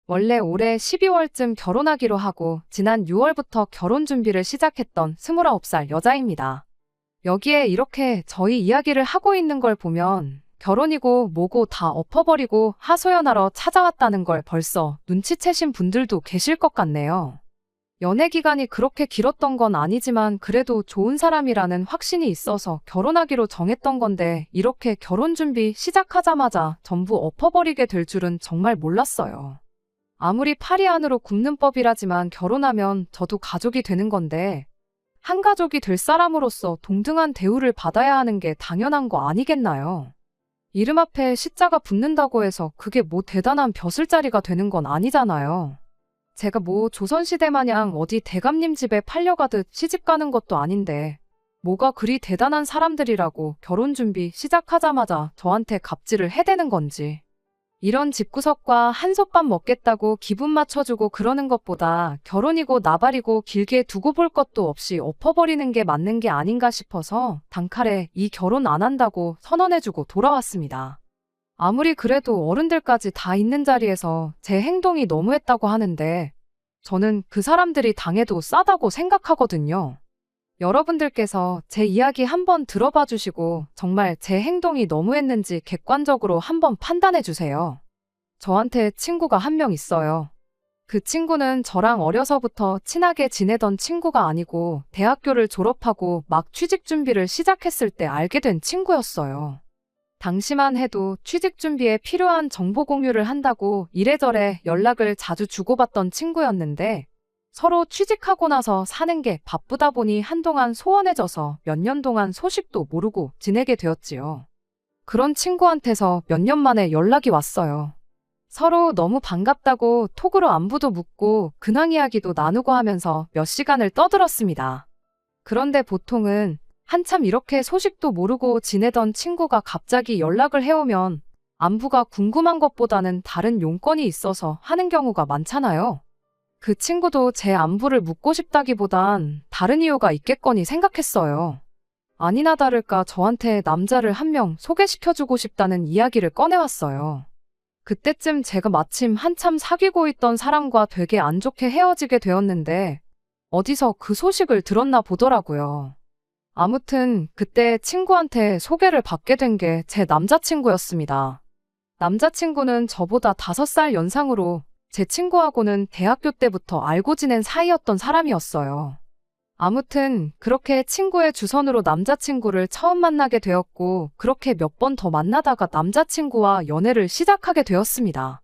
원래 올해 12월쯤 결혼하기로 하고 지난 6월부터 결혼 준비를 시작했던 29살 여자입니다. 여기에 이렇게 저희 이야기를 하고 있는 걸 보면 결혼이고 뭐고 다 엎어버리고 하소연하러 찾아왔다는 걸 벌써 눈치채신 분들도 계실 것 같네요. 연애 기간이 그렇게 길었던 건 아니지만 그래도 좋은 사람이라는 확신이 있어서 결혼하기로 정했던 건데 이렇게 결혼 준비 시작하자마자 전부 엎어버리게 될 줄은 정말 몰랐어요. 아무리 파리 안으로 굽는 법이라지만 결혼하면 저도 가족이 되는 건데 한 가족이 될 사람으로서 동등한 대우를 받아야 하는 게 당연한 거 아니겠나요? 이름 앞에 시자가 붙는다고 해서 그게 뭐 대단한 벼슬자리가 되는 건 아니잖아요. 제가 뭐 조선시대 마냥 어디 대감님 집에 팔려가듯 시집 가는 것도 아닌데 뭐가 그리 대단한 사람들이라고 결혼 준비 시작하자마자 저한테 갑질을 해대는 건지. 이런 집구석과 한솥밥 먹겠다고 기분 맞춰주고 그러는 것보다 결혼이고 나발이고 길게 두고 볼 것도 없이 엎어버리는 게 맞는 게 아닌가 싶어서 단칼에 이 결혼 안 한다고 선언해주고 돌아왔습니다. 아무리 그래도 어른들까지 다 있는 자리에서 제 행동이 너무했다고 하는데 저는 그 사람들이 당해도 싸다고 생각하거든요. 여러분들께서 제 이야기 한번 들어봐 주시고 정말 제 행동이 너무했는지 객관적으로 한번 판단해 주세요. 저한테 친구가 한 명 있어요. 그 친구는 저랑 어려서부터 친하게 지내던 친구가 아니고 대학교를 졸업하고 막 취직 준비를 시작했을 때 알게 된 친구였어요. 당시만 해도 취직 준비에 필요한 정보 공유를 한다고 이래저래 연락을 자주 주고받던 친구였는데 서로 취직하고 나서 사는 게 바쁘다 보니 한동안 소원해져서 몇 년 동안 소식도 모르고 지내게 되었지요. 그런 친구한테서 몇 년 만에 연락이 왔어요. 서로 너무 반갑다고 톡으로 안부도 묻고 근황 이야기도 나누고 하면서 몇 시간을 떠들었습니다. 그런데 보통은 한참 이렇게 소식도 모르고 지내던 친구가 갑자기 연락을 해오면 안부가 궁금한 것보다는 다른 용건이 있어서 하는 경우가 많잖아요. 그 친구도 제 안부를 묻고 싶다기보단 다른 이유가 있겠거니 생각했어요. 아니나 다를까 저한테 남자를 한 명 소개시켜주고 싶다는 이야기를 꺼내왔어요. 그때쯤 제가 마침 한참 사귀고 있던 사람과 되게 안 좋게 헤어지게 되었는데 어디서 그 소식을 들었나 보더라고요. 아무튼 그때 친구한테 소개를 받게 된 게 제 남자친구였습니다. 남자친구는 저보다 5살 연상으로 제 친구하고는 대학교 때부터 알고 지낸 사이였던 사람이었어요. 아무튼 그렇게 친구의 주선으로 남자친구를 처음 만나게 되었고 그렇게 몇 번 더 만나다가 남자친구와 연애를 시작하게 되었습니다.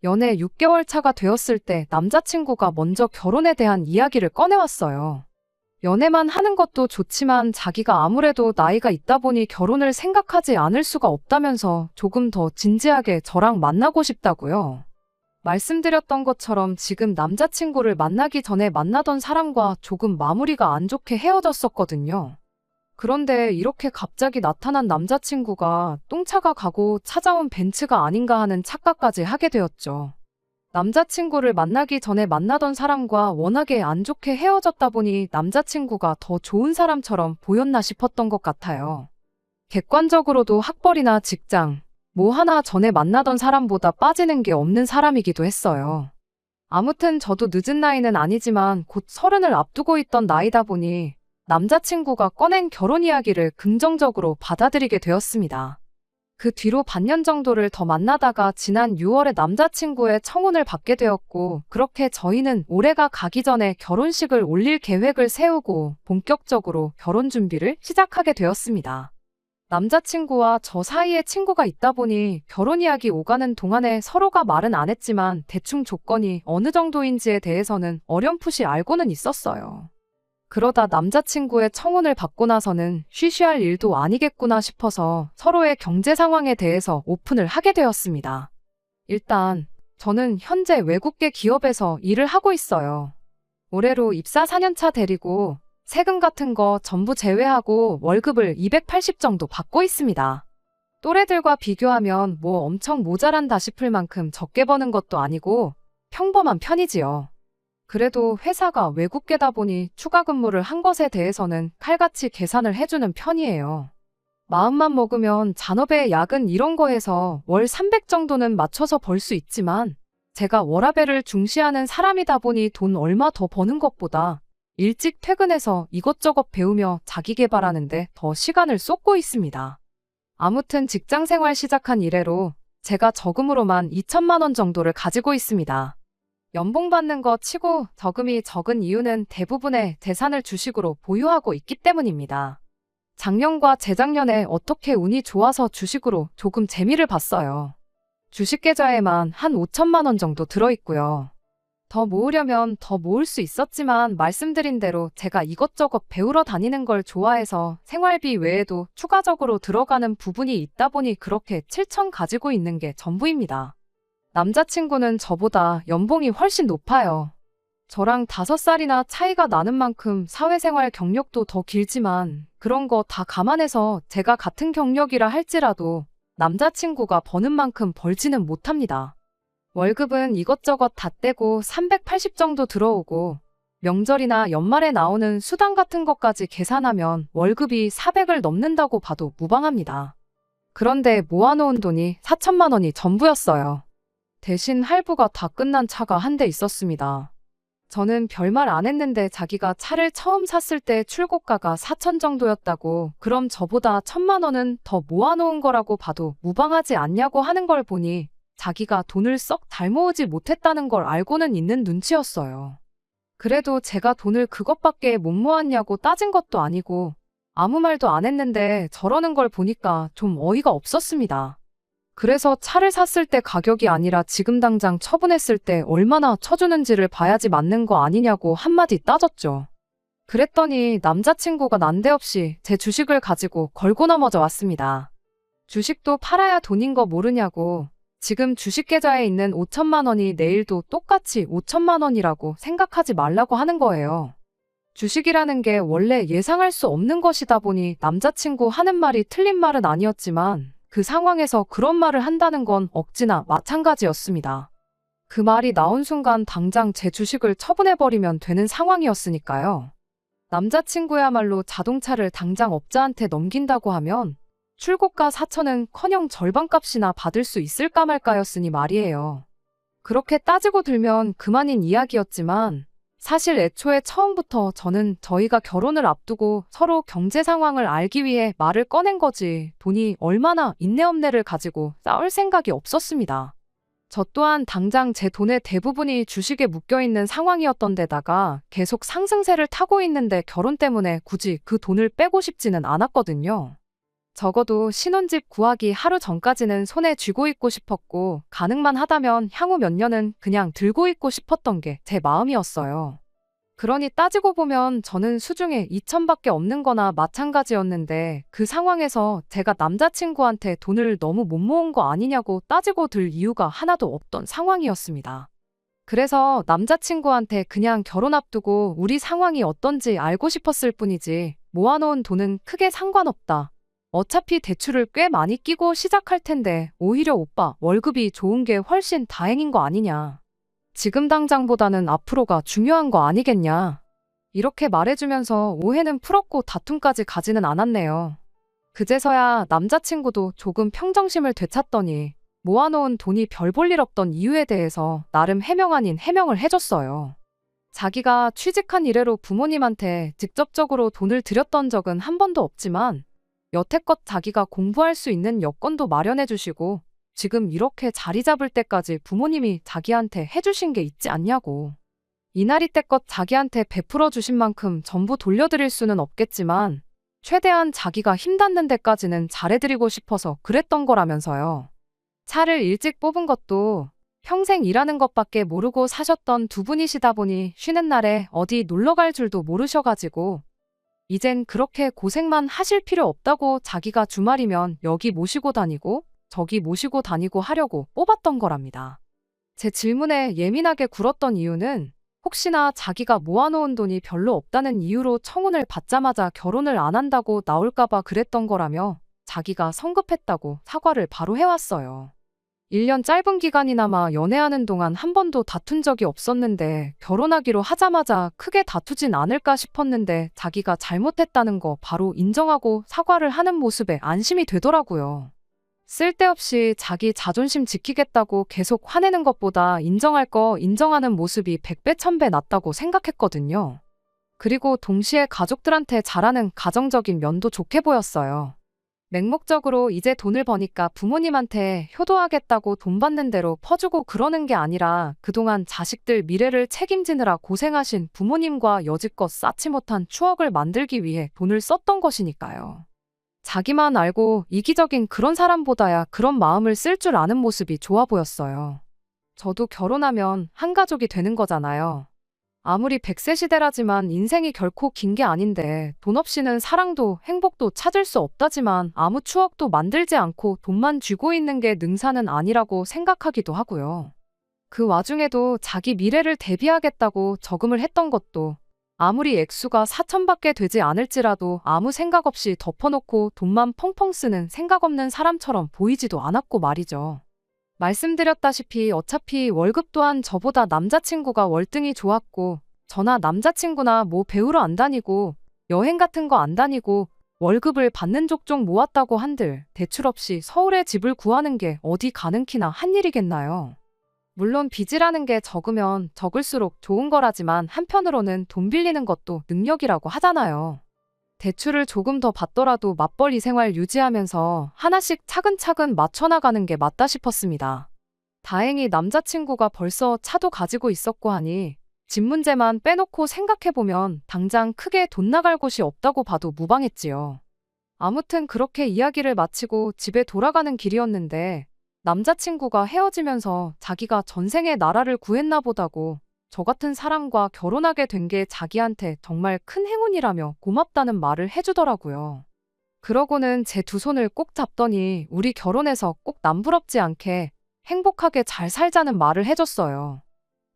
연애 6개월 차가 되었을 때 남자친구가 먼저 결혼에 대한 이야기를 꺼내왔어요. 연애만 하는 것도 좋지만 자기가 아무래도 나이가 있다 보니 결혼을 생각하지 않을 수가 없다면서 조금 더 진지하게 저랑 만나고 싶다고요. 말씀드렸던 것처럼 지금 남자친구를 만나기 전에 만나던 사람과 조금 마무리가 안 좋게 헤어졌었거든요. 그런데 이렇게 갑자기 나타난 남자친구가 똥차가 가고 찾아온 벤츠가 아닌가 하는 착각까지 하게 되었죠. 남자친구를 만나기 전에 만나던 사람과 워낙에 안 좋게 헤어졌다 보니 남자친구가 더 좋은 사람처럼 보였나 싶었던 것 같아요. 객관적으로도 학벌이나 직장, 뭐 하나 전에 만나던 사람보다 빠지는 게 없는 사람이기도 했어요. 아무튼 저도 늦은 나이는 아니지만 곧 30을 앞두고 있던 나이다 보니 남자친구가 꺼낸 결혼 이야기를 긍정적으로 받아들이게 되었습니다. 그 뒤로 반년 정도를 더 만나다가 지난 6월에 남자친구의 청혼을 받게 되었고 그렇게 저희는 올해가 가기 전에 결혼식을 올릴 계획을 세우고 본격적으로 결혼 준비를 시작하게 되었습니다. 남자친구와 저 사이에 친구가 있다 보니 결혼 이야기 오가는 동안에 서로가 말은 안 했지만 대충 조건이 어느 정도인지에 대해서는 어렴풋이 알고는 있었어요. 그러다 남자친구의 청혼을 받고 나서는 쉬쉬할 일도 아니겠구나 싶어서 서로의 경제 상황에 대해서 오픈을 하게 되었습니다. 일단 저는 현재 외국계 기업에서 일을 하고 있어요. 올해로 입사 4년차 데리고 세금 같은 거 전부 제외하고 월급을 280 정도 받고 있습니다. 또래들과 비교하면 뭐 엄청 모자란다 싶을 만큼 적게 버는 것도 아니고 평범한 편이지요. 그래도 회사가 외국계다 보니 추가 근무를 한 것에 대해서는 칼같이 계산을 해주는 편이에요. 마음만 먹으면 잔업에 야근 이런 거 해서 월 300 정도는 맞춰서 벌 수 있지만 제가 워라밸을 중시하는 사람이다 보니 돈 얼마 더 버는 것보다 일찍 퇴근해서 이것저것 배우며 자기 개발하는데 더 시간을 쏟고 있습니다. 아무튼 직장 생활 시작한 이래로 제가 저금으로만 2천만 원 정도를 가지고 있습니다. 연봉 받는 거 치고 저금이 적은 이유는 대부분의 재산을 주식으로 보유하고 있기 때문입니다. 작년과 재작년에 어떻게 운이 좋아서 주식으로 조금 재미를 봤어요. 주식 계좌에만 한 5천만 원 정도 들어있고요. 더 모으려면 더 모을 수 있었지만 말씀드린 대로 제가 이것저것 배우러 다니는 걸 좋아해서 생활비 외에도 추가적으로 들어가는 부분이 있다 보니 그렇게 7천 가지고 있는 게 전부입니다. 남자친구는 저보다 연봉이 훨씬 높아요. 저랑 5살이나 차이가 나는 만큼 사회생활 경력도 더 길지만 그런 거 다 감안해서 제가 같은 경력이라 할지라도 남자친구가 버는 만큼 벌지는 못합니다. 월급은 이것저것 다 떼고 380 정도 들어오고 명절이나 연말에 나오는 수당 같은 것까지 계산하면 월급이 400을 넘는다고 봐도 무방합니다. 그런데 모아놓은 돈이 4천만 원이 전부였어요. 대신 할부가 다 끝난 차가 한 대 있었습니다. 저는 별말 안 했는데 자기가 차를 처음 샀을 때 출고가가 4천 정도였다고 그럼 저보다 1천만 원은 더 모아놓은 거라고 봐도 무방하지 않냐고 하는 걸 보니 자기가 돈을 썩 잘 모으지 못했다는 걸 알고는 있는 눈치였어요. 그래도 제가 돈을 그것밖에 못 모았냐고 따진 것도 아니고 아무 말도 안 했는데 저러는 걸 보니까 좀 어이가 없었습니다. 그래서 차를 샀을 때 가격이 아니라 지금 당장 처분했을 때 얼마나 쳐주는지를 봐야지 맞는 거 아니냐고 한마디 따졌죠. 그랬더니 남자친구가 난데없이 제 주식을 가지고 걸고 넘어져 왔습니다. 주식도 팔아야 돈인 거 모르냐고 지금 주식 계좌에 있는 5천만 원이 내일도 똑같이 5천만 원이라고 생각하지 말라고 하는 거예요. 주식이라는 게 원래 예상할 수 없는 것이다 보니 남자친구 하는 말이 틀린 말은 아니었지만 그 상황에서 그런 말을 한다는 건 억지나 마찬가지였습니다. 그 말이 나온 순간 당장 제 주식을 처분해버리면 되는 상황이었으니까요. 남자친구야말로 자동차를 당장 업자한테 넘긴다고 하면 출고가 4천은커녕 절반값이나 받을 수 있을까 말까였으니 말이에요. 그렇게 따지고 들면 그만인 이야기였지만 사실 애초에 처음부터 저는 저희가 결혼을 앞두고 서로 경제 상황을 알기 위해 말을 꺼낸 거지 돈이 얼마나 인내업내를 가지고 싸울 생각이 없었습니다. 저 또한 당장 제 돈의 대부분이 주식에 묶여있는 상황이었던 데다가 계속 상승세를 타고 있는데 결혼 때문에 굳이 그 돈을 빼고 싶지는 않았거든요. 적어도 신혼집 구하기 하루 전까지는 손에 쥐고 있고 싶었고 가능만 하다면 향후 몇 년은 그냥 들고 있고 싶었던 게 제 마음이었어요. 그러니 따지고 보면 저는 수중에 2천밖에 없는 거나 마찬가지였는데 그 상황에서 제가 남자친구한테 돈을 너무 못 모은 거 아니냐고 따지고 들 이유가 하나도 없던 상황이었습니다. 그래서 남자친구한테 그냥 결혼 앞두고 우리 상황이 어떤지 알고 싶었을 뿐이지 모아놓은 돈은 크게 상관없다. 어차피 대출을 꽤 많이 끼고 시작할 텐데 오히려 오빠 월급이 좋은 게 훨씬 다행인 거 아니냐. 지금 당장보다는 앞으로가 중요한 거 아니겠냐. 이렇게 말해주면서 오해는 풀었고 다툼까지 가지는 않았네요. 그제서야 남자친구도 조금 평정심을 되찾더니 모아놓은 돈이 별 볼 일 없던 이유에 대해서 나름 해명 아닌 해명을 해줬어요. 자기가 취직한 이래로 부모님한테 직접적으로 돈을 드렸던 적은 한 번도 없지만 여태껏 자기가 공부할 수 있는 여건도 마련해 주시고 지금 이렇게 자리 잡을 때까지 부모님이 자기한테 해주신 게 있지 않냐고. 이날이 때껏 자기한테 베풀어 주신 만큼 전부 돌려드릴 수는 없겠지만 최대한 자기가 힘닿는 데까지는 잘해드리고 싶어서 그랬던 거라면서요. 차를 일찍 뽑은 것도 평생 일하는 것밖에 모르고 사셨던 두 분이시다 보니 쉬는 날에 어디 놀러 갈 줄도 모르셔가지고 이젠 그렇게 고생만 하실 필요 없다고 자기가 주말이면 여기 모시고 다니고 저기 모시고 다니고 하려고 뽑았던 거랍니다. 제 질문에 예민하게 굴었던 이유는 혹시나 자기가 모아놓은 돈이 별로 없다는 이유로 청혼을 받자마자 결혼을 안 한다고 나올까봐 그랬던 거라며 자기가 성급했다고 사과를 바로 해왔어요. 1년 짧은 기간이나마 연애하는 동안 한 번도 다툰 적이 없었는데 결혼하기로 하자마자 크게 다투진 않을까 싶었는데 자기가 잘못했다는 거 바로 인정하고 사과를 하는 모습에 안심이 되더라고요. 쓸데없이 자기 자존심 지키겠다고 계속 화내는 것보다 인정할 거 인정하는 모습이 100배, 1000배 낫다고 생각했거든요. 그리고 동시에 가족들한테 잘하는 가정적인 면도 좋게 보였어요. 맹목적으로 이제 돈을 버니까 부모님한테 효도하겠다고 돈 받는 대로 퍼주고 그러는 게 아니라 그동안 자식들 미래를 책임지느라 고생하신 부모님과 여지껏 쌓지 못한 추억을 만들기 위해 돈을 썼던 것이니까요. 자기만 알고 이기적인 그런 사람보다야 그런 마음을 쓸 줄 아는 모습이 좋아 보였어요. 저도 결혼하면 한 가족이 되는 거잖아요. 아무리 100세 시대라지만 인생이 결코 긴 게 아닌데 돈 없이는 사랑도 행복도 찾을 수 없다지만 아무 추억도 만들지 않고 돈만 쥐고 있는 게 능사는 아니라고 생각하기도 하고요. 그 와중에도 자기 미래를 대비하겠다고 저금을 했던 것도 아무리 액수가 4천밖에 되지 않을지라도 아무 생각 없이 덮어놓고 돈만 펑펑 쓰는 생각 없는 사람처럼 보이지도 않았고 말이죠. 말씀드렸다시피 어차피 월급 또한 저보다 남자친구가 월등히 좋았고 저나 남자친구나 뭐 배우러 안 다니고 여행 같은 거 안 다니고 월급을 받는 족족 모았다고 한들 대출 없이 서울에 집을 구하는 게 어디 가능키나 한 일이겠나요? 물론 빚이라는 게 적으면 적을수록 좋은 거라지만 한편으로는 돈 빌리는 것도 능력이라고 하잖아요. 대출을 조금 더 받더라도 맞벌이 생활 유지하면서 하나씩 차근차근 맞춰나가는 게 맞다 싶었습니다. 다행히 남자친구가 벌써 차도 가지고 있었고 하니 집 문제만 빼놓고 생각해보면 당장 크게 돈 나갈 곳이 없다고 봐도 무방했지요. 아무튼 그렇게 이야기를 마치고 집에 돌아가는 길이었는데 남자친구가 헤어지면서 자기가 전생에 나라를 구했나 보다고 저 같은 사람과 결혼하게 된 게 자기한테 정말 큰 행운이라며 고맙다는 말을 해주더라고요. 그러고는 제 두 손을 꼭 잡더니 우리 결혼해서 꼭 남부럽지 않게 행복하게 잘 살자는 말을 해줬어요.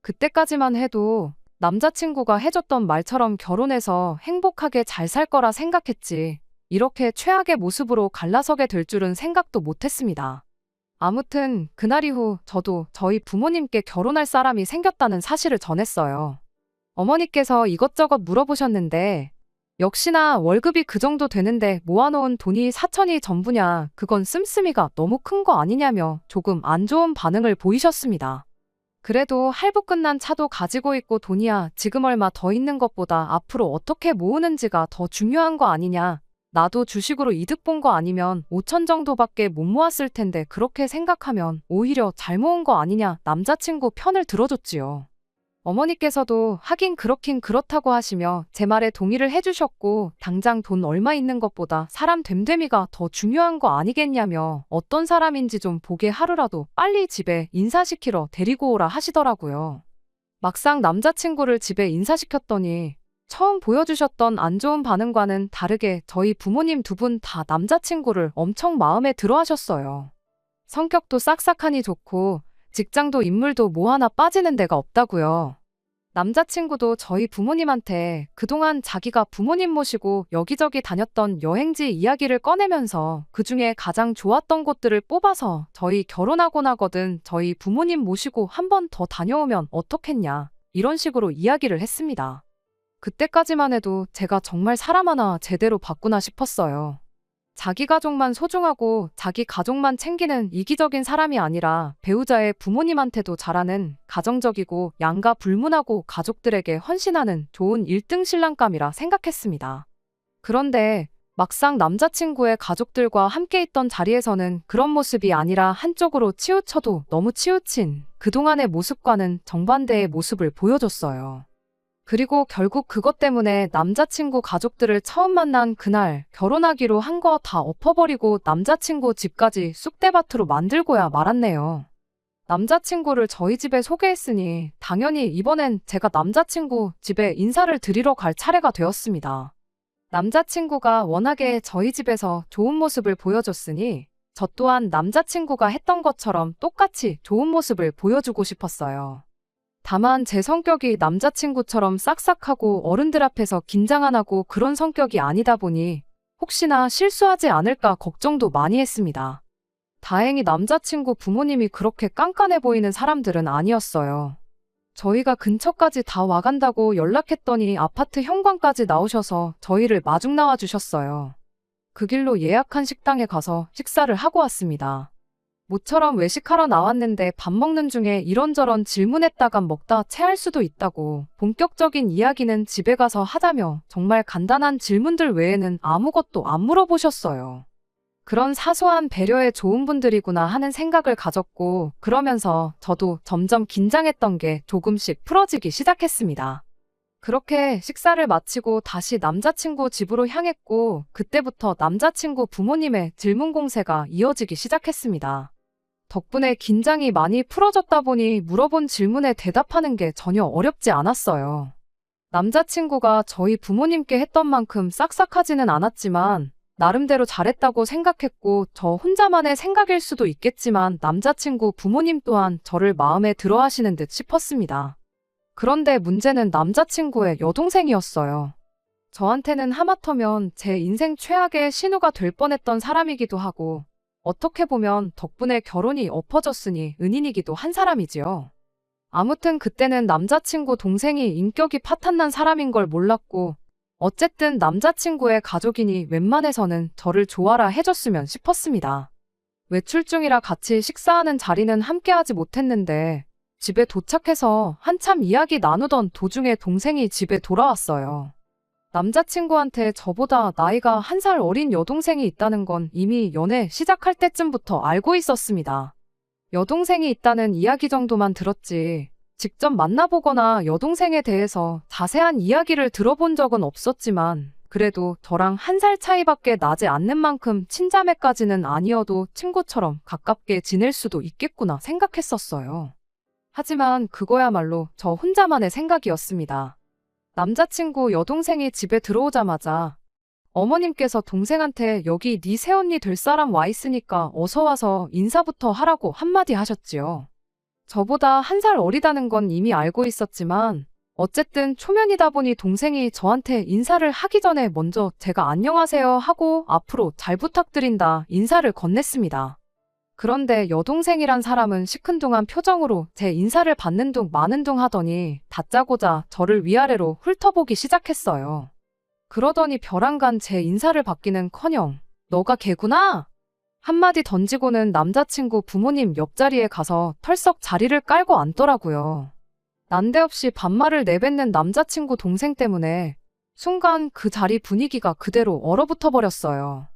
그때까지만 해도 남자친구가 해줬던 말처럼 결혼해서 행복하게 잘 살 거라 생각했지 이렇게 최악의 모습으로 갈라서게 될 줄은 생각도 못했습니다. 아무튼 그날 이후 저도 저희 부모님께 결혼할 사람이 생겼다는 사실을 전했어요. 어머니께서 이것저것 물어보셨는데 역시나 월급이 그 정도 되는데 모아놓은 돈이 4천이 전부냐 그건 씀씀이가 너무 큰 거 아니냐며 조금 안 좋은 반응을 보이셨습니다. 그래도 할부 끝난 차도 가지고 있고 돈이야 지금 얼마 더 있는 것보다 앞으로 어떻게 모으는지가 더 중요한 거 아니냐. 나도 주식으로 이득 본 거 아니면 5천 정도밖에 못 모았을 텐데 그렇게 생각하면 오히려 잘 모은 거 아니냐 남자친구 편을 들어줬지요. 어머니께서도 하긴 그렇긴 그렇다고 하시며 제 말에 동의를 해주셨고 당장 돈 얼마 있는 것보다 사람 됨됨이가 더 중요한 거 아니겠냐며 어떤 사람인지 좀 보게 하루라도 빨리 집에 인사시키러 데리고 오라 하시더라고요. 막상 남자친구를 집에 인사시켰더니 처음 보여주셨던 안 좋은 반응과는 다르게 저희 부모님 두 분 다 남자친구를 엄청 마음에 들어 하셨어요. 성격도 싹싹하니 좋고 직장도 인물도 뭐 하나 빠지는 데가 없다고요. 남자친구도 저희 부모님한테 그동안 자기가 부모님 모시고 여기저기 다녔던 여행지 이야기를 꺼내면서 그중에 가장 좋았던 곳들을 뽑아서 저희 결혼하고 나거든 저희 부모님 모시고 한 번 더 다녀오면 어떻겠냐 이런 식으로 이야기를 했습니다. 그때까지만 해도 제가 정말 사람 하나 제대로 봤구나 싶었어요. 자기 가족만 소중하고 자기 가족만 챙기는 이기적인 사람이 아니라 배우자의 부모님한테도 잘하는 가정적이고 양가 불문하고 가족들에게 헌신하는 좋은 1등 신랑감이라 생각했습니다. 그런데 막상 남자친구의 가족들과 함께 있던 자리에서는 그런 모습이 아니라 한쪽으로 치우쳐도 너무 치우친 그동안의 모습과는 정반대의 모습을 보여줬어요. 그리고 결국 그것 때문에 남자친구 가족들을 처음 만난 그날 결혼하기로 한 거 다 엎어버리고 남자친구 집까지 쑥대밭으로 만들고야 말았네요. 남자친구를 저희 집에 소개했으니 당연히 이번엔 제가 남자친구 집에 인사를 드리러 갈 차례가 되었습니다. 남자친구가 워낙에 저희 집에서 좋은 모습을 보여줬으니 저 또한 남자친구가 했던 것처럼 똑같이 좋은 모습을 보여주고 싶었어요. 다만 제 성격이 남자친구처럼 싹싹하고 어른들 앞에서 긴장 안 하고 그런 성격이 아니다 보니 혹시나 실수하지 않을까 걱정도 많이 했습니다. 다행히 남자친구 부모님이 그렇게 깐깐해 보이는 사람들은 아니었어요. 저희가 근처까지 다 와간다고 연락했더니 아파트 현관까지 나오셔서 저희를 마중 나와 주셨어요. 그 길로 예약한 식당에 가서 식사를 하고 왔습니다. 모처럼 외식하러 나왔는데 밥 먹는 중에 이런저런 질문했다간 먹다 체할 수도 있다고 본격적인 이야기는 집에 가서 하자며 정말 간단한 질문들 외에는 아무것도 안 물어보셨어요. 그런 사소한 배려에 좋은 분들이구나 하는 생각을 가졌고, 그러면서 저도 점점 긴장했던 게 조금씩 풀어지기 시작했습니다. 그렇게 식사를 마치고 다시 남자친구 집으로 향했고, 그때부터 남자친구 부모님의 질문 공세가 이어지기 시작했습니다. 덕분에 긴장이 많이 풀어졌다 보니 물어본 질문에 대답하는 게 전혀 어렵지 않았어요. 남자친구가 저희 부모님께 했던 만큼 싹싹하지는 않았지만 나름대로 잘했다고 생각했고, 저 혼자만의 생각일 수도 있겠지만 남자친구 부모님 또한 저를 마음에 들어 하시는 듯 싶었습니다. 그런데 문제는 남자친구의 여동생이었어요. 저한테는 하마터면 제 인생 최악의 신우가 될 뻔했던 사람이기도 하고, 어떻게 보면 덕분에 결혼이 엎어졌으니 은인이기도 한 사람이지요. 아무튼 그때는 남자친구 동생이 인격이 파탄난 사람인 걸 몰랐고, 어쨌든 남자친구의 가족이니 웬만해서는 저를 좋아라 해줬으면 싶었습니다. 외출 중이라 같이 식사하는 자리는 함께하지 못했는데, 집에 도착해서 한참 이야기 나누던 도중에 동생이 집에 돌아왔어요. 남자친구한테 저보다 나이가 1살 어린 여동생이 있다는 건 이미 연애 시작할 때쯤부터 알고 있었습니다. 여동생이 있다는 이야기 정도만 들었지, 직접 만나보거나 여동생에 대해서 자세한 이야기를 들어본 적은 없었지만, 그래도 저랑 1살 차이밖에 나지 않는 만큼 친자매까지는 아니어도 친구처럼 가깝게 지낼 수도 있겠구나 생각했었어요. 하지만 그거야말로 저 혼자만의 생각이었습니다. 남자친구 여동생이 집에 들어오자마자 어머님께서 동생한테 여기 네 새언니 될 사람 와 있으니까 어서 와서 인사부터 하라고 한마디 하셨지요. 저보다 1살 어리다는 건 이미 알고 있었지만 어쨌든 초면이다 보니 동생이 저한테 인사를 하기 전에 먼저 제가 안녕하세요 하고 앞으로 잘 부탁드린다 인사를 건넸습니다. 그런데 여동생이란 사람은 시큰둥한 표정으로 제 인사를 받는 둥 마는 둥 하더니 다짜고짜 저를 위아래로 훑어보기 시작했어요. 그러더니 벼랑간 제 인사를 받기는커녕 너가 걔구나? 한마디 던지고는 남자친구 부모님 옆자리에 가서 털썩 자리를 깔고 앉더라고요. 난데없이 반말을 내뱉는 남자친구 동생 때문에 순간 그 자리 분위기가 그대로 얼어붙어 버렸어요.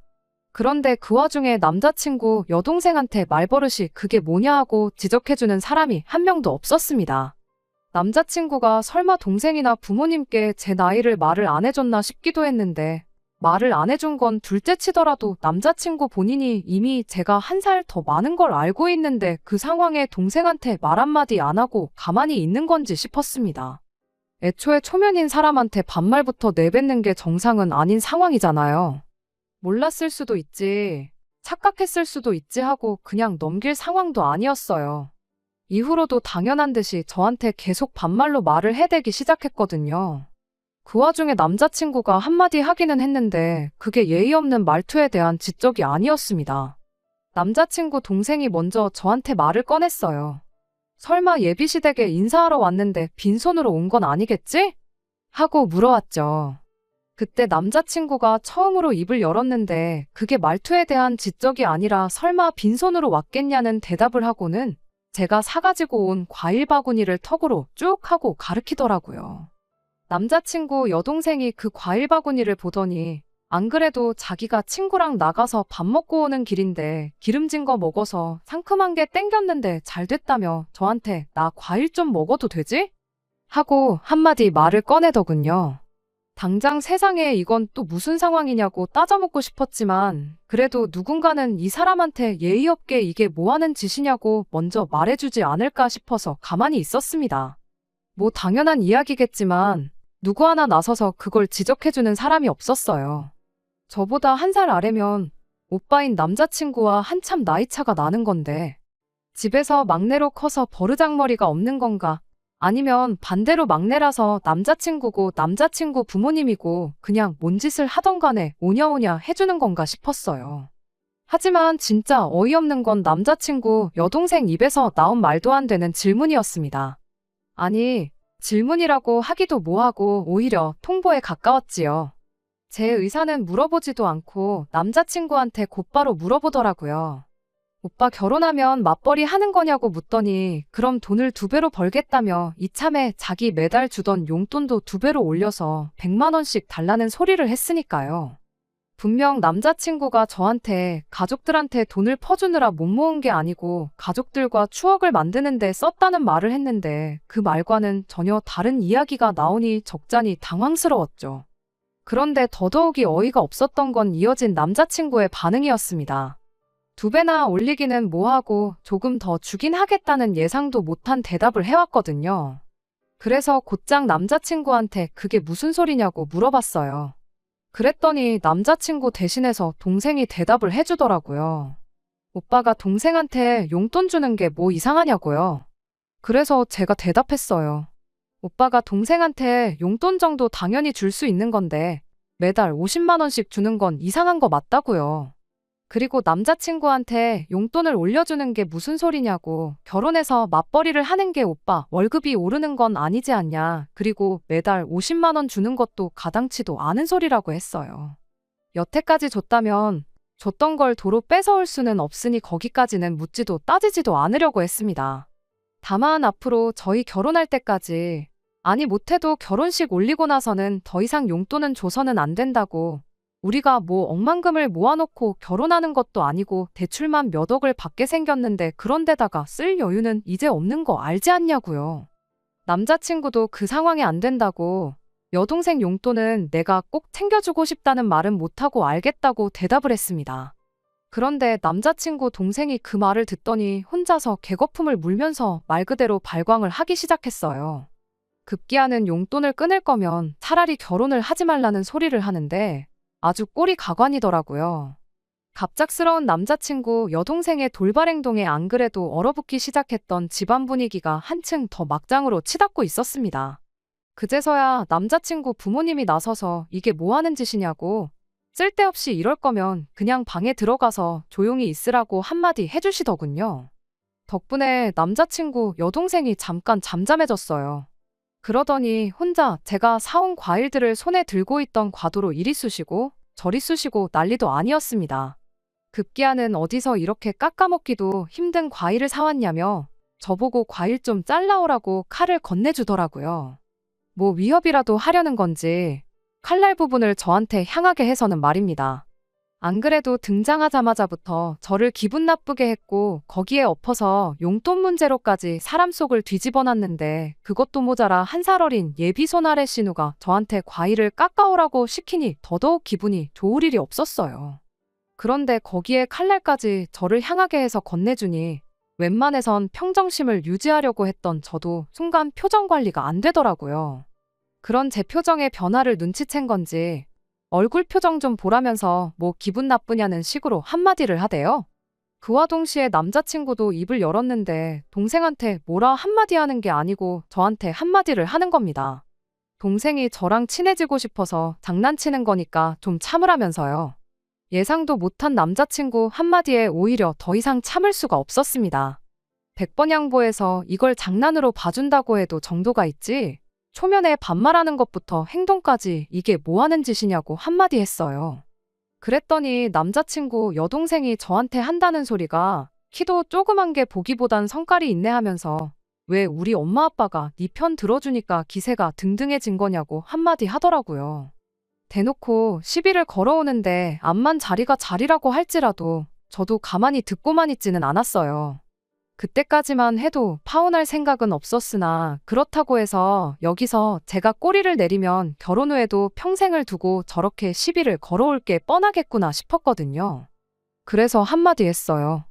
그런데 그 와중에 남자친구 여동생한테 말버릇이 그게 뭐냐 하고 지적해주는 사람이 한 명도 없었습니다. 남자친구가 설마 동생이나 부모님께 제 나이를 말을 안 해줬나 싶기도 했는데, 말을 안 해준 건 둘째 치더라도 남자친구 본인이 이미 제가 1살 더 많은 걸 알고 있는데 그 상황에 동생한테 말 한마디 안 하고 가만히 있는 건지 싶었습니다. 애초에 초면인 사람한테 반말부터 내뱉는 게 정상은 아닌 상황이잖아요. 몰랐을 수도 있지, 착각했을 수도 있지 하고 그냥 넘길 상황도 아니었어요. 이후로도 당연한 듯이 저한테 계속 반말로 말을 해대기 시작했거든요. 그 와중에 남자친구가 한마디 하기는 했는데 그게 예의 없는 말투에 대한 지적이 아니었습니다. 남자친구 동생이 먼저 저한테 말을 꺼냈어요. 설마 예비시댁에 인사하러 왔는데 빈손으로 온 건 아니겠지? 하고 물어왔죠. 그때 남자친구가 처음으로 입을 열었는데 그게 말투에 대한 지적이 아니라 설마 빈손으로 왔겠냐는 대답을 하고는 제가 사가지고 온 과일 바구니를 턱으로 쭉 하고 가리키더라고요. 남자친구 여동생이 그 과일 바구니를 보더니 안 그래도 자기가 친구랑 나가서 밥 먹고 오는 길인데 기름진 거 먹어서 상큼한 게 땡겼는데 잘 됐다며 저한테 나 과일 좀 먹어도 되지? 하고 한마디 말을 꺼내더군요. 당장 세상에 이건 또 무슨 상황이냐고 따져묻고 싶었지만 그래도 누군가는 이 사람한테 예의 없게 이게 뭐 하는 짓이냐고 먼저 말해주지 않을까 싶어서 가만히 있었습니다. 뭐 당연한 이야기겠지만 누구 하나 나서서 그걸 지적해주는 사람이 없었어요. 저보다 1살 아래면 오빠인 남자친구와 한참 나이차가 나는 건데 집에서 막내로 커서 버르장머리가 없는 건가? 아니면 반대로 막내라서 남자친구고 남자친구 부모님이고 그냥 뭔 짓을 하던 간에 오냐오냐 해주는 건가 싶었어요. 하지만 진짜 어이없는 건 남자친구 여동생 입에서 나온 말도 안 되는 질문이었습니다. 아니, 질문이라고 하기도 뭐하고 오히려 통보에 가까웠지요. 제 의사는 물어보지도 않고 남자친구한테 곧바로 물어보더라고요. 오빠 결혼하면 맞벌이 하는 거냐고 묻더니 그럼 돈을 2배로 벌겠다며 이참에 자기 매달 주던 용돈도 2배로 올려서 100만 원씩 달라는 소리를 했으니까요. 분명 남자친구가 저한테 가족들한테 돈을 퍼주느라 못 모은 게 아니고 가족들과 추억을 만드는 데 썼다는 말을 했는데 그 말과는 전혀 다른 이야기가 나오니 적잖이 당황스러웠죠. 그런데 더더욱이 어이가 없었던 건 이어진 남자친구의 반응이었습니다. 2배나 올리기는 뭐하고 조금 더 주긴 하겠다는 예상도 못한 대답을 해왔거든요. 그래서 곧장 남자친구한테 그게 무슨 소리냐고 물어봤어요. 그랬더니 남자친구 대신해서 동생이 대답을 해주더라고요. 오빠가 동생한테 용돈 주는 게 뭐 이상하냐고요. 그래서 제가 대답했어요. 오빠가 동생한테 용돈 정도 당연히 줄 수 있는 건데 매달 50만 원씩 주는 건 이상한 거 맞다고요. 그리고 남자친구한테 용돈을 올려주는 게 무슨 소리냐고, 결혼해서 맞벌이를 하는 게 오빠 월급이 오르는 건 아니지 않냐, 그리고 매달 50만 원 주는 것도 가당치도 않은 소리라고 했어요. 여태까지 줬다면 줬던 걸 도로 뺏어올 수는 없으니 거기까지는 묻지도 따지지도 않으려고 했습니다. 다만 앞으로 저희 결혼할 때까지, 아니 못해도 결혼식 올리고 나서는 더 이상 용돈은 줘서는 안 된다고, 우리가 뭐 억만금을 모아놓고 결혼하는 것도 아니고 대출만 몇 억을 받게 생겼는데 그런 데다가 쓸 여유는 이제 없는 거 알지 않냐고요. 남자친구도 그 상황이 안 된다고, 여동생 용돈은 내가 꼭 챙겨주고 싶다는 말은 못하고 알겠다고 대답을 했습니다. 그런데 남자친구 동생이 그 말을 듣더니 혼자서 개거품을 물면서 말 그대로 발광을 하기 시작했어요. 급기야는 용돈을 끊을 거면 차라리 결혼을 하지 말라는 소리를 하는데 아주 꼴이 가관이더라고요. 갑작스러운 남자친구 여동생의 돌발 행동에 안 그래도 얼어붙기 시작했던 집안 분위기가 한층 더 막장으로 치닫고 있었습니다. 그제서야 남자친구 부모님이 나서서 이게 뭐 하는 짓이냐고, 쓸데없이 이럴 거면 그냥 방에 들어가서 조용히 있으라고 한마디 해주시더군요. 덕분에 남자친구 여동생이 잠깐 잠잠해졌어요. 그러더니 혼자 제가 사온 과일들을 손에 들고 있던 과도로 이리 쑤시고 저리 쑤시고 난리도 아니었습니다. 급기야는 어디서 이렇게 깎아먹기도 힘든 과일을 사왔냐며 저보고 과일 좀 잘라오라고 칼을 건네주더라고요. 뭐 위협이라도 하려는 건지 칼날 부분을 저한테 향하게 해서는 말입니다. 안 그래도 등장하자마자부터 저를 기분 나쁘게 했고 거기에 엎어서 용돈 문제로까지 사람 속을 뒤집어놨는데 그것도 모자라 한 살 어린 예비 손아래 신우가 저한테 과일을 깎아오라고 시키니 더더욱 기분이 좋을 일이 없었어요. 그런데 거기에 칼날까지 저를 향하게 해서 건네주니 웬만해선 평정심을 유지하려고 했던 저도 순간 표정 관리가 안 되더라고요. 그런 제 표정의 변화를 눈치챈 건지 얼굴 표정 좀 보라면서 뭐 기분 나쁘냐는 식으로 한마디를 하대요. 그와 동시에 남자친구도 입을 열었는데 동생한테 뭐라 한마디 하는 게 아니고 저한테 한마디를 하는 겁니다. 동생이 저랑 친해지고 싶어서 장난치는 거니까 좀 참으라면서요. 예상도 못한 남자친구 한마디에 오히려 더 이상 참을 수가 없었습니다. 100번 양보해서 이걸 장난으로 봐준다고 해도 정도가 있지, 초면에 반말하는 것부터 행동까지 이게 뭐 하는 짓이냐고 한마디 했어요. 그랬더니 남자친구 여동생이 저한테 한다는 소리가 키도 조그만 게 보기보단 성깔이 있네 하면서 왜 우리 엄마 아빠가 네 편 들어주니까 기세가 등등해진 거냐고 한마디 하더라고요. 대놓고 시비를 걸어오는데 암만 자리가 자리라고 할지라도 저도 가만히 듣고만 있지는 않았어요. 그때까지만 해도 파혼할 생각은 없었으나 그렇다고 해서 여기서 제가 꼬리를 내리면 결혼 후에도 평생을 두고 저렇게 시비를 걸어올 게 뻔하겠구나 싶었거든요. 그래서 한마디 했어요.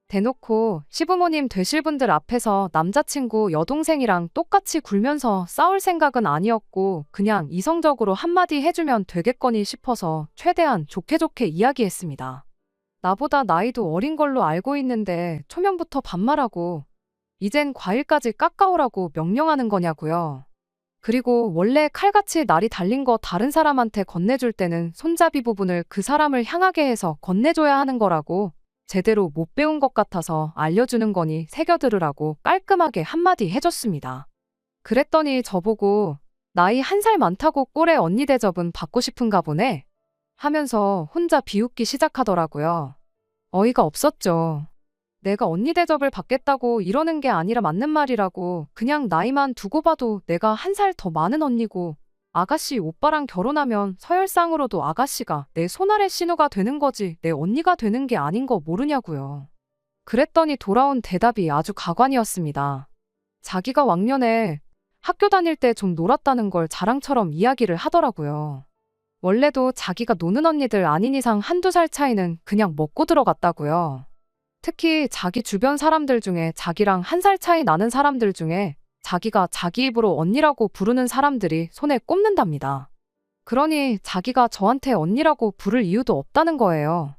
대놓고 시부모님 되실 분들 앞에서 남자친구 여동생이랑 똑같이 굴면서 싸울 생각은 아니었고 그냥 이성적으로 한마디 해주면 되겠거니 싶어서 최대한 좋게 좋게 이야기했습니다. 나보다 나이도 어린 걸로 알고 있는데 초면부터 반말하고 이젠 과일까지 깎아오라고 명령하는 거냐고요. 그리고 원래 칼같이 날이 달린 거 다른 사람한테 건네줄 때는 손잡이 부분을 그 사람을 향하게 해서 건네줘야 하는 거라고, 제대로 못 배운 것 같아서 알려주는 거니 새겨들으라고 깔끔하게 한마디 해줬습니다. 그랬더니 저보고 나이 1살 많다고 꼴에 언니 대접은 받고 싶은가 보네. 하면서 혼자 비웃기 시작하더라고요. 어이가 없었죠. 내가 언니 대접을 받겠다고 이러는 게 아니라 맞는 말이라고. 그냥 나이만 두고 봐도 내가 한 살 더 많은 언니고 아가씨 오빠랑 결혼하면 서열상으로도 아가씨가 내 손아래 신우가 되는 거지 내 언니가 되는 게 아닌 거 모르냐고요. 그랬더니 돌아온 대답이 아주 가관이었습니다. 자기가 왕년에 학교 다닐 때 좀 놀았다는 걸 자랑처럼 이야기를 하더라고요. 원래도 자기가 노는 언니들 아닌 이상 한두 살 차이는 그냥 먹고 들어갔다고요. 특히 자기 주변 사람들 중에 자기랑 한 살 차이 나는 사람들 중에 자기가 자기 입으로 언니라고 부르는 사람들이 손에 꼽는답니다. 그러니 자기가 저한테 언니라고 부를 이유도 없다는 거예요.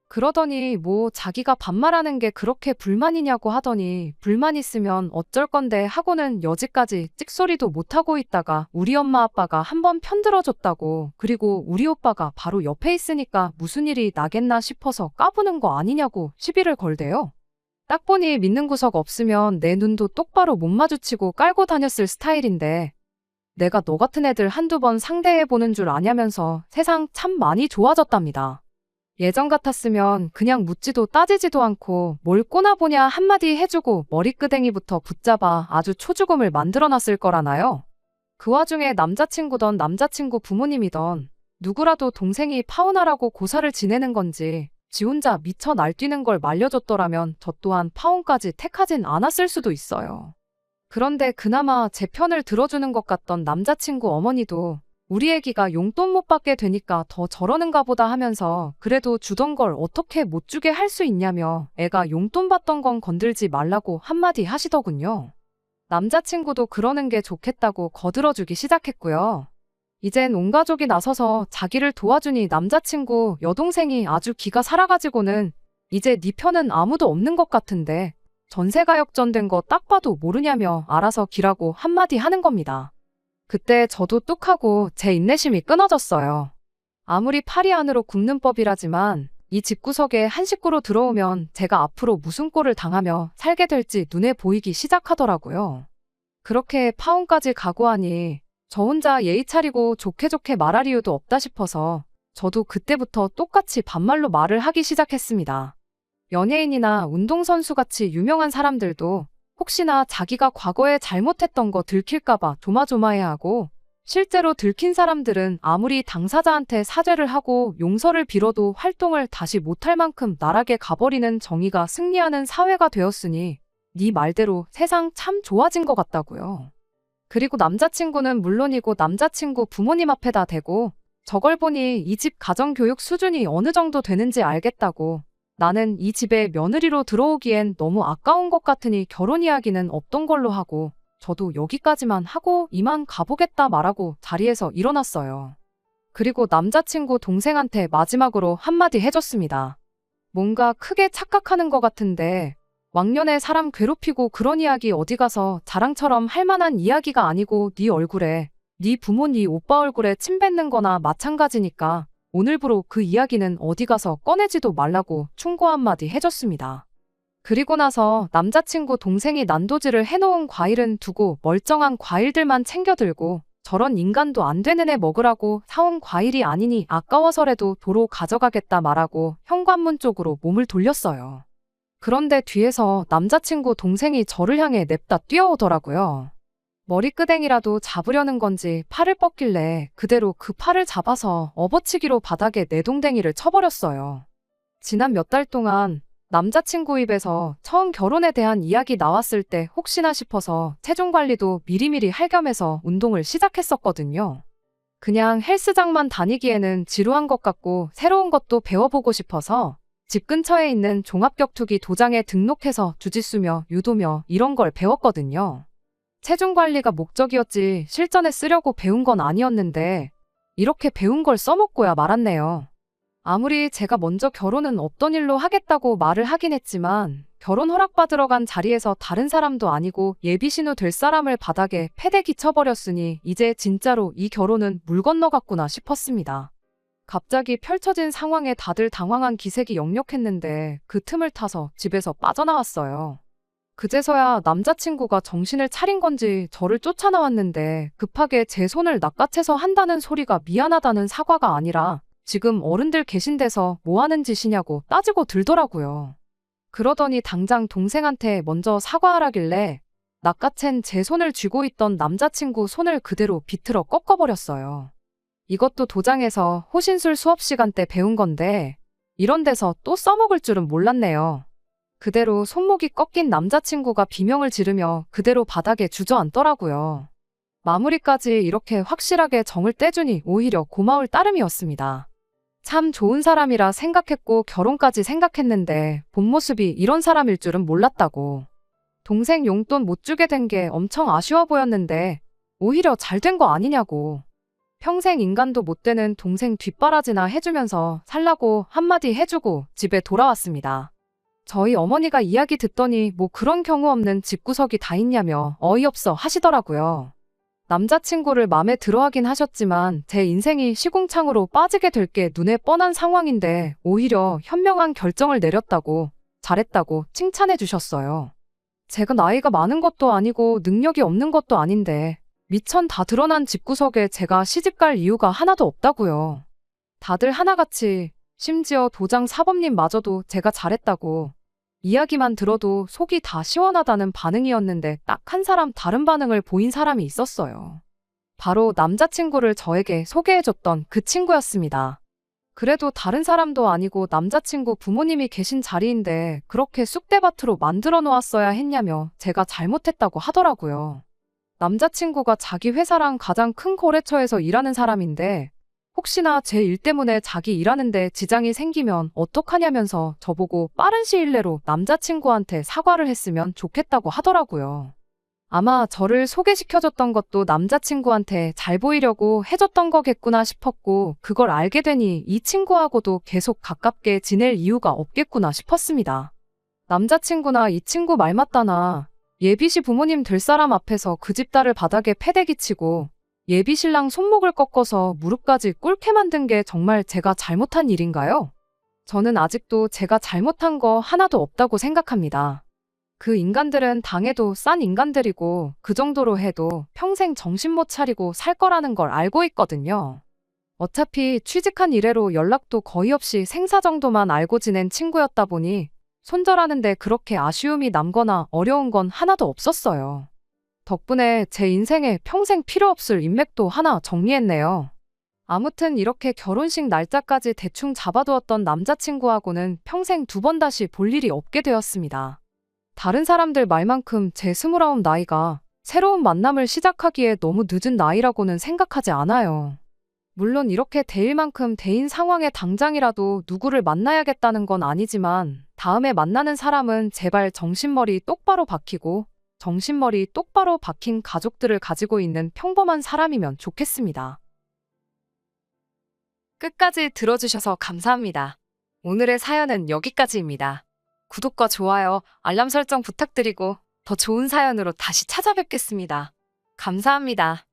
그러더니 뭐 자기가 반말하는 게 그렇게 불만이냐고 하더니 불만 있으면 어쩔 건데 하고는 여지까지 찍소리도 못하고 있다가 우리 엄마 아빠가 한번 편들어줬다고 그리고 우리 오빠가 바로 옆에 있으니까 무슨 일이 나겠나 싶어서 까부는 거 아니냐고 시비를 걸대요. 딱 보니 믿는 구석 없으면 내 눈도 똑바로 못 마주치고 깔고 다녔을 스타일인데 내가 너 같은 애들 한두 번 상대해보는 줄 아냐면서 세상 참 많이 좋아졌답니다. 예전 같았으면 그냥 묻지도 따지지도 않고 뭘 꼬나보냐 한마디 해주고 머리끄댕이부터 붙잡아 아주 초죽음을 만들어놨을 거라나요? 그 와중에 남자친구던 남자친구 부모님이던 누구라도 동생이 파혼하라고 고사를 지내는 건지 지 혼자 미쳐 날뛰는 걸 말려줬더라면 저 또한 파혼까지 택하진 않았을 수도 있어요. 그런데 그나마 제 편을 들어주는 것 같던 남자친구 어머니도 우리 애기가 용돈 못 받게 되니까 더 저러는가 보다 하면서 그래도 주던 걸 어떻게 못 주게 할 수 있냐며 애가 용돈 받던 건 건들지 말라고 한마디 하시더군요. 남자친구도 그러는 게 좋겠다고 거들어주기 시작했고요. 이젠 온 가족이 나서서 자기를 도와주니 남자친구 여동생이 아주 기가 살아가지고는 이제 네 편은 아무도 없는 것 같은데 전세가 역전된 거 딱 봐도 모르냐며 알아서 기라고 한마디 하는 겁니다. 그때 저도 뚝하고 제 인내심이 끊어졌어요. 아무리 파리 안으로 굽는 법이라지만 이 집구석에 한 식구로 들어오면 제가 앞으로 무슨 꼴을 당하며 살게 될지 눈에 보이기 시작하더라고요. 그렇게 파혼까지 각오하니 저 혼자 예의 차리고 좋게 좋게 말할 이유도 없다 싶어서 저도 그때부터 똑같이 반말로 말을 하기 시작했습니다. 연예인이나 운동선수같이 유명한 사람들도 혹시나 자기가 과거에 잘못했던 거 들킬까봐 조마조마해하고 실제로 들킨 사람들은 아무리 당사자한테 사죄를 하고 용서를 빌어도 활동을 다시 못할 만큼 나락에 가버리는 정의가 승리하는 사회가 되었으니 네 말대로 세상 참 좋아진 것 같다고요. 그리고 남자친구는 물론이고 남자친구 부모님 앞에다 대고 저걸 보니 이 집 가정교육 수준이 어느 정도 되는지 알겠다고 나는 이 집에 며느리로 들어오기엔 너무 아까운 것 같으니 결혼 이야기는 없던 걸로 하고 저도 여기까지만 하고 이만 가보겠다 말하고 자리에서 일어났어요. 그리고 남자친구 동생한테 마지막으로 한마디 해줬습니다. 뭔가 크게 착각하는 것 같은데 왕년에 사람 괴롭히고 그런 이야기 어디 가서 자랑처럼 할 만한 이야기가 아니고 네 얼굴에 네 부모 네 오빠 얼굴에 침 뱉는 거나 마찬가지니까 오늘부로 그 이야기는 어디 가서 꺼내지도 말라고 충고 한마디 해줬습니다. 그리고 나서 남자친구 동생이 난도질을 해놓은 과일은 두고 멀쩡한 과일들만 챙겨 들고 저런 인간도 안 되는 애 먹으라고 사온 과일이 아니니 아까워서라도 도로 가져가겠다 말하고 현관문 쪽으로 몸을 돌렸어요. 그런데 뒤에서 남자친구 동생이 저를 향해 냅다 뛰어오더라고요. 머리끄댕이라도 잡으려는 건지 팔을 뻗길래 그대로 그 팔을 잡아서 업어치기로 바닥에 내동댕이를 쳐버렸어요. 지난 몇 달 동안 남자친구 입에서 처음 결혼에 대한 이야기 나왔을 때 혹시나 싶어서 체중 관리도 미리미리 할 겸해서 운동을 시작했었거든요. 그냥 헬스장만 다니기에는 지루한 것 같고 새로운 것도 배워보고 싶어서 집 근처에 있는 종합격투기 도장에 등록해서 주짓수며 유도며 이런 걸 배웠거든요. 체중 관리가 목적이었지 실전에 쓰려고 배운 건 아니었는데 이렇게 배운 걸 써먹고야 말았네요. 아무리 제가 먼저 결혼은 없던 일로 하겠다고 말을 하긴 했지만 결혼 허락받으러 간 자리에서 다른 사람도 아니고 예비신우 될 사람을 바닥에 패대기 쳐버렸으니 이제 진짜로 이 결혼은 물 건너갔구나 싶었습니다. 갑자기 펼쳐진 상황에 다들 당황한 기색이 역력했는데 그 틈을 타서 집에서 빠져나왔어요. 그제서야 남자친구가 정신을 차린 건지 저를 쫓아나왔는데 급하게 제 손을 낚아채서 한다는 소리가 미안하다는 사과가 아니라 지금 어른들 계신 데서 뭐 하는 짓이냐고 따지고 들더라고요. 그러더니 당장 동생한테 먼저 사과하라길래 낚아챈 제 손을 쥐고 있던 남자친구 손을 그대로 비틀어 꺾어버렸어요. 이것도 도장에서 호신술 수업 시간 때 배운 건데 이런 데서 또 써먹을 줄은 몰랐네요. 그대로 손목이 꺾인 남자친구가 비명을 지르며 그대로 바닥에 주저앉더라고요. 마무리까지 이렇게 확실하게 정을 떼주니 오히려 고마울 따름이었습니다. 참 좋은 사람이라 생각했고 결혼까지 생각했는데 본 모습이 이런 사람일 줄은 몰랐다고. 동생 용돈 못 주게 된 게 엄청 아쉬워 보였는데 오히려 잘 된 거 아니냐고. 평생 인간도 못 되는 동생 뒷바라지나 해주면서 살라고 한마디 해주고 집에 돌아왔습니다. 저희 어머니가 이야기 듣더니 뭐 그런 경우 없는 집구석이 다 있냐며 어이없어 하시더라고요. 남자친구를 맘에 들어하긴 하셨지만 제 인생이 시궁창으로 빠지게 될 게 눈에 뻔한 상황인데 오히려 현명한 결정을 내렸다고 잘했다고 칭찬해 주셨어요. 제가 나이가 많은 것도 아니고 능력이 없는 것도 아닌데 미천 다 드러난 집구석에 제가 시집갈 이유가 하나도 없다고요. 다들 하나같이 심지어 도장 사범님마저도 제가 잘했다고 이야기만 들어도 속이 다 시원하다는 반응이었는데 딱 한 사람 다른 반응을 보인 사람이 있었어요. 바로 남자친구를 저에게 소개해줬던 그 친구였습니다. 그래도 다른 사람도 아니고 남자친구 부모님이 계신 자리인데 그렇게 쑥대밭으로 만들어 놓았어야 했냐며 제가 잘못했다고 하더라고요. 남자친구가 자기 회사랑 가장 큰 거래처에서 일하는 사람인데 혹시나 제 일 때문에 자기 일하는데 지장이 생기면 어떡하냐면서 저보고 빠른 시일 내로 남자친구한테 사과를 했으면 좋겠다고 하더라고요. 아마 저를 소개시켜줬던 것도 남자친구한테 잘 보이려고 해줬던 거겠구나 싶었고 그걸 알게 되니 이 친구하고도 계속 가깝게 지낼 이유가 없겠구나 싶었습니다. 남자친구나 이 친구 말 맞다나 예비시 부모님 될 사람 앞에서 그 집 딸을 바닥에 패대기 치고 예비신랑 손목을 꺾어서 무릎까지 꿇게 만든 게 정말 제가 잘못한 일인가요? 저는 아직도 제가 잘못한 거 하나도 없다고 생각합니다. 그 인간들은 당해도 싼 인간들이고 그 정도로 해도 평생 정신 못 차리고 살 거라는 걸 알고 있거든요. 어차피 취직한 이래로 연락도 거의 없이 생사 정도만 알고 지낸 친구였다 보니 손절하는데 그렇게 아쉬움이 남거나 어려운 건 하나도 없었어요. 덕분에 제 인생에 평생 필요 없을 인맥도 하나 정리했네요. 아무튼 이렇게 결혼식 날짜까지 대충 잡아두었던 남자친구하고는 평생 두 번 다시 볼 일이 없게 되었습니다. 다른 사람들 말만큼 제 29 나이가 새로운 만남을 시작하기에 너무 늦은 나이라고는 생각하지 않아요. 물론 이렇게 대일 만큼 대인 상황에 당장이라도 누구를 만나야겠다는 건 아니지만 다음에 만나는 사람은 제발 정신머리 똑바로 박히고 정신머리 똑바로 박힌 가족들을 가지고 있는 평범한 사람이면 좋겠습니다. 끝까지 들어주셔서 감사합니다. 오늘의 사연은 여기까지입니다. 구독과 좋아요, 알람 설정 부탁드리고 더 좋은 사연으로 다시 찾아뵙겠습니다. 감사합니다.